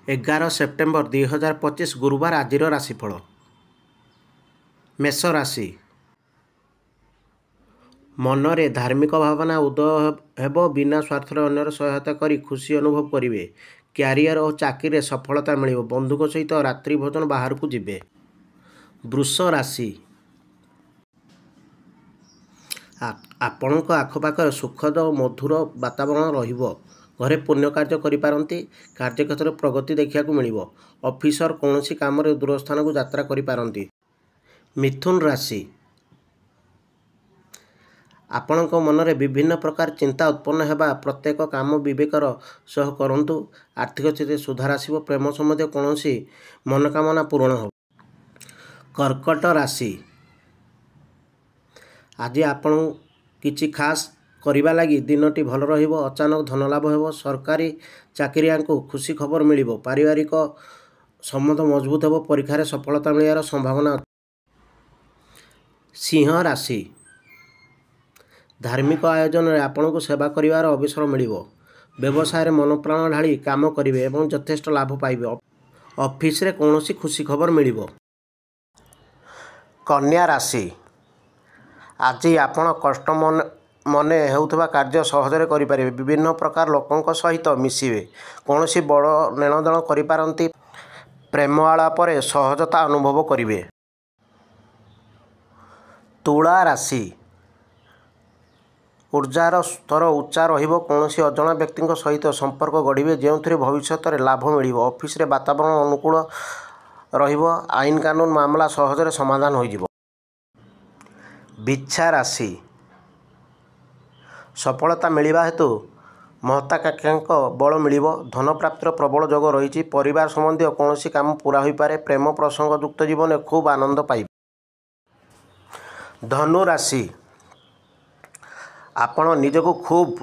11 September 2025 ଗୁରୁବାର ଆଜିର ରାଶିଫଳ। ମେଷ ରାଶି। ମନରେ ଧାର୍ମିକ ଭାବନା ଉଦୟ ହେବ। ବିନା ସ୍ୱାର୍ଥରେ ଅନ୍ୟର ସହାୟତା କରି ଖୁସି ଅନୁଭବ କରିବେ। କ୍ୟାରିୟର ଓ ଚାକିରିରେ ସଫଳତା ମିଳିବ। ବନ୍ଧୁଙ୍କ ସହିତ ରାତ୍ରି ଭୋଜନ ବାହାରକୁ ଯିବେ। ବୃଷ ରାଶି। ଆପଣଙ୍କ ଆଖପାଖରେ ସୁଖଦ ଓ ମଧୁର ବାତାବରଣ ରହିବ। ଘରେ ପୁଣ୍ୟ କାର୍ଯ୍ୟ କରିପାରନ୍ତି। କାର୍ଯ୍ୟକ୍ଷେତ୍ରରେ ପ୍ରଗତି ଦେଖିବାକୁ ମିଳିବ। ଅଫିସର କୌଣସି କାମରେ ଦୂର ସ୍ଥାନକୁ ଯାତ୍ରା କରିପାରନ୍ତି। ମିଥୁନ ରାଶି। ଆପଣଙ୍କ ମନରେ ବିଭିନ୍ନ ପ୍ରକାର ଚିନ୍ତା ଉତ୍ପନ୍ନ ହେବା। ପ୍ରତ୍ୟେକ କାମ ବିବେକର ସହ କରନ୍ତୁ। ଆର୍ଥିକ ସ୍ଥିତିରେ ସୁଧାର ଆସିବ। ପ୍ରେମ ସମ୍ବନ୍ଧୀୟ କୌଣସି ମନୋକାମନା ପୂରଣ ହେବ। କର୍କଟ ରାଶି। ଆଜି ଆପଣ କିଛି ଖାସ୍ କରିବା ଲାଗି ଦିନଟି ଭଲ ରହିବ। ଅଚାନକ ଧନଲାଭ ହେବ। ସରକାରୀ ଚାକିରିଆଙ୍କୁ ଖୁସି ଖବର ମିଳିବ। ପାରିବାରିକ ସମ୍ବନ୍ଧ ମଜବୁତ ହେବ। ପରୀକ୍ଷାରେ ସଫଳତା ମିଳିବାର ସମ୍ଭାବନା ଅଛି। ସିଂହ ରାଶି। ଧାର୍ମିକ ଆୟୋଜନରେ ଆପଣଙ୍କୁ ସେବା କରିବାର ଅବସର ମିଳିବ। ବ୍ୟବସାୟରେ ମନପ୍ରାଣ ଢାଳି କାମ କରିବେ ଏବଂ ଯଥେଷ୍ଟ ଲାଭ ପାଇବେ। ଅଫିସରେ କୌଣସି ଖୁସି ଖବର ମିଳିବ। କନ୍ୟା ରାଶି। ଆଜି ଆପଣ କଷ୍ଟ ମନେ ହେଉଥିବା କାର୍ଯ୍ୟ ସହଜରେ କରିପାରିବେ। ବିଭିନ୍ନ ପ୍ରକାର ଲୋକଙ୍କ ସହିତ ମିଶିବେ। କୌଣସି ବଡ଼ ନେଣଦେଣ କରିପାରନ୍ତି। ପ୍ରେମ ଆଳାପରେ ସହଜତା ଅନୁଭବ କରିବେ। ତୁଳା ରାଶି। ଉର୍ଜାର ସ୍ତର ଉଚ୍ଚା ରହିବ। କୌଣସି ଅଜଣା ବ୍ୟକ୍ତିଙ୍କ ସହିତ ସମ୍ପର୍କ ଗଢ଼ିବେ ଯେଉଁଥିରେ ଭବିଷ୍ୟତରେ ଲାଭ ମିଳିବ। ଅଫିସରେ ବାତାବରଣ ଅନୁକୂଳ ରହିବ। ଆଇନ କାନୁନ ମାମଲା ସହଜରେ ସମାଧାନ ହୋଇଯିବ। ବିଛା ରାଶି। ସଫଳତା ମିଳିବା ହେତୁ ମହତ୍ୱାକାଂକ୍ଷାଙ୍କ ବଳ ମିଳିବ। ଧନ ପ୍ରାପ୍ତିର ପ୍ରବଳ ଯୋଗ ରହିଛି। ପରିବାର ସମ୍ବନ୍ଧୀୟ କୌଣସି କାମ ପୂରା ହୋଇପାରେ। ପ୍ରେମ ପ୍ରସଙ୍ଗଯୁକ୍ତ ଜୀବନରେ ଖୁବ୍ ଆନନ୍ଦ ପାଇବେ। ଧନୁ ରାଶି। ଆପଣ ନିଜକୁ ଖୁବ୍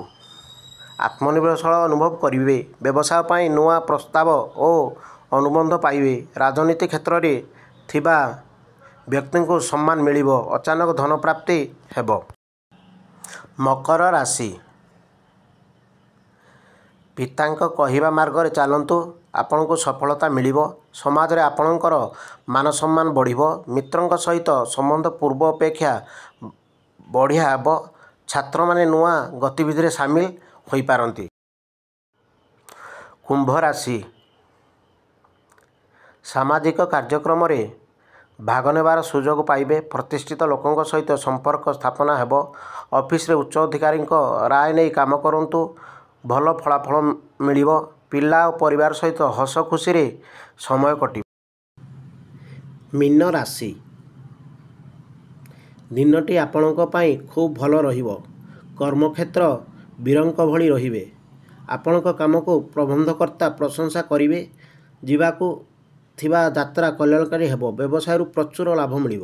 ଆତ୍ମନିର୍ଭରଶୀଳ ଅନୁଭବ କରିବେ। ବ୍ୟବସାୟ ପାଇଁ ନୂଆ ପ୍ରସ୍ତାବ ଓ ଅନୁବନ୍ଧ ପାଇବେ। ରାଜନୀତି କ୍ଷେତ୍ରରେ ଥିବା ବ୍ୟକ୍ତିଙ୍କୁ ସମ୍ମାନ ମିଳିବ। ଅଚାନକ ଧନ ପ୍ରାପ୍ତି ହେବ। ମକର ରାଶି। ପିତାଙ୍କ କହିବା ମାର୍ଗରେ ଚାଲନ୍ତୁ। ଆପଣଙ୍କୁ ସଫଳତା ମିଳିବ। ସମାଜରେ ଆପଣଙ୍କର ମାନସମ୍ମାନ ବଢ଼ିବ। ମିତ୍ରଙ୍କ ସହିତ ସମ୍ବନ୍ଧ ପୂର୍ବ ଅପେକ୍ଷା ବଢ଼ିଆ ହେବ। ଛାତ୍ରମାନେ ନୂଆ ଗତିବିଧିରେ ସାମିଲ ହୋଇପାରନ୍ତି। କୁମ୍ଭ ରାଶି। ସାମାଜିକ କାର୍ଯ୍ୟକ୍ରମରେ ଭାଗ ନେବାର ସୁଯୋଗ ପାଇବେ। ପ୍ରତିଷ୍ଠିତ ଲୋକଙ୍କ ସହିତ ସମ୍ପର୍କ ସ୍ଥାପନା ହେବ। ଅଫିସରେ ଉଚ୍ଚ ଅଧିକାରୀଙ୍କ ରାୟ ନେଇ କାମ କରନ୍ତୁ। ଭଲ ଫଳାଫଳ ମିଳିବ। ପିଲା ଓ ପରିବାର ସହିତ ହସ ଖୁସିରେ ସମୟ କଟିବ। ମୀନ ରାଶି। ଦିନଟି ଆପଣଙ୍କ ପାଇଁ ଖୁବ୍ ଭଲ ରହିବ। କର୍ମକ୍ଷେତ୍ର ବୀରଙ୍କ ଭଳି ରହିବେ। ଆପଣଙ୍କ କାମକୁ ପ୍ରବନ୍ଧକର୍ତ୍ତା ପ୍ରଶଂସା କରିବେ। ଯିବାକୁ ଥିବା ଯାତ୍ରା କଲ୍ୟାଣକାରୀ ହେବ। ବ୍ୟବସାୟରୁ ପ୍ରଚୁର ଲାଭ ମିଳିବ।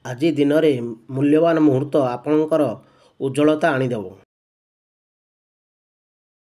ଆଜି ଦିନରେ ମୂଲ୍ୟବାନ ମୁହୂର୍ତ୍ତ ଆପଣଙ୍କର ଉଜ୍ଜ୍ୱଳତା ଆଣିଦେବ।